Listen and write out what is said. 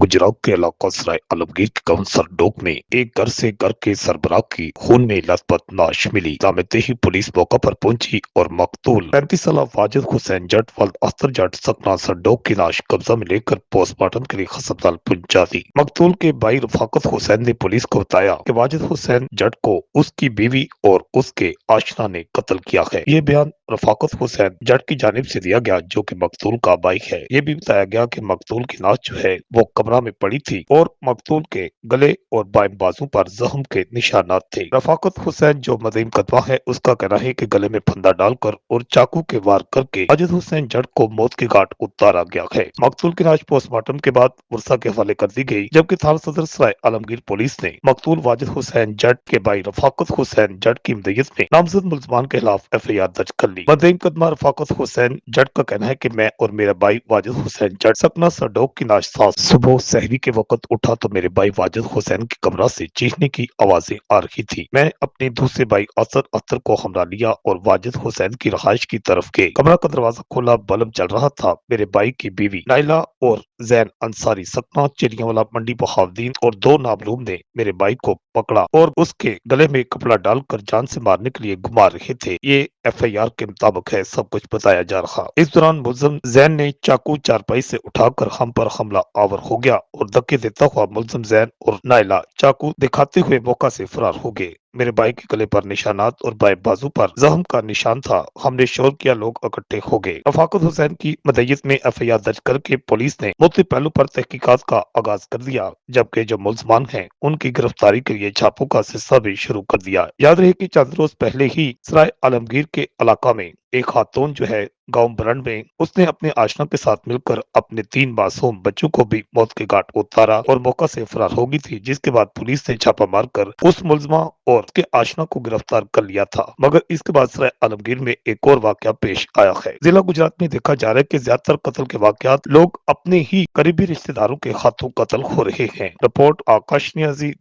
गुजरात के इलाका सराय आलमगीर के काउंसर डोक में एक घर से घर के सरबराह की खून में लथपथ लाश मिली। जामते ही पुलिस मौका पर पहुंची और मकतूल 35 साल वाजिद हुसैन जट वल्द अख्तर जट सकना सर डोक की लाश कब्जा में लेकर पोस्टमार्टम के लिए अस्पताल पहुंचा दी। मकतूल के भाई रफाकत हुसैन ने पुलिस को बताया कि वाजिद हुसैन जट को उसकी बीवी और उसके आशना ने कत्ल किया है। ये बयान रफाकत हुसैन जट की जानिब से दिया गया, जो कि मकतूल का भाई है। ये भी बताया गया कि मकतूल की लाश जो है वो कमरा में पड़ी थी और मकतूल के गले और बाएं बाजू पर जख्म के निशानात थे। रफाकत हुसैन जो मदीन कदवा है, उसका कहना है कि गले में फंदा डालकर और चाकू के वार करके वाजिद हुसैन जट को मौत की घाट उतारा गया है। मकतूल की लाश पोस्टमार्टम के बाद मुर्सा के हवाले कर दी गई, जबकि थाना सदर सराय आलमगीर पुलिस ने मकतूल वाजिद हुसैन जट के भाई रफाकत हुसैन जट की मदयत में नामजद मुलजमान के खिलाफ FIR दर्ज कर ली। मदईन कदमा रफाकत हुसैन जट का कहना है कि मैं और मेरा भाई वाजिद हुसैन जट सकना सडोक की लाश था। सुबह सहरी के वक्त उठा तो मेरे भाई वाजिद हुसैन के कमरा से चीखने की आवाजें आ रही थी। मैं अपने दूसरे भाई असद अख्तर को हमरा लिया और वाजिद हुसैन की रहायश की तरफ गए। कमरा का दरवाजा खोला, बल्ब जल रहा था। मेरे भाई की बीवी नाइला और जैन अंसारी सकना चिड़ियावाला मंडी बहाउद्दीन और दो नामलूम ने मेरे भाई को पकड़ा और उसके गले में कपड़ा डालकर जान से मारने के लिए घुमा रहे थे। ये FIR के मुताबिक है, सब कुछ बताया जा रहा। इस दौरान मुलजिम जैन ने चाकू चारपाई से उठाकर हम पर हमला आवर हो गया और धक्के देता हुआ मुलजिम जैन और नाइला चाकू दिखाते हुए मौका से फरार हो गए। मेरे भाई के गले पर निशानात और बाएं बाजू पर जख्म का निशान था। हमने शोर किया, लोग इकट्ठे हो गए। रफाकत हुसैन की मदयत में FIR दर्ज करके पुलिस ने मुख्तलिफ पहलू पर तहकीकात का आगाज कर दिया, जबकि जो मुलजमान हैं उनकी गिरफ्तारी के लिए छापों का सिलसिला भी शुरू कर दिया। याद रहे कि चंद रोज पहले ही सराय आलमगीर के इलाका में एक खातून जो है गांव बरंड में, उसने अपने आशना के साथ मिलकर अपने 3 मासूम बच्चों को भी मौत के घाट उतारा और मौका से फरार हो गई थी, जिसके बाद पुलिस ने छापा मारकर उस मुलजमा और उसके आशना को गिरफ्तार कर लिया था। मगर इसके बाद सराय आलमगीर में एक और वाकया पेश आया है। जिला गुजरात में देखा जा रहा है कि ज्यादातर कत्ल के वाकयात लोग अपने ही करीबी रिश्तेदारों के हाथों कत्ल हो रहे हैं। रिपोर्ट आकाश नियाजी।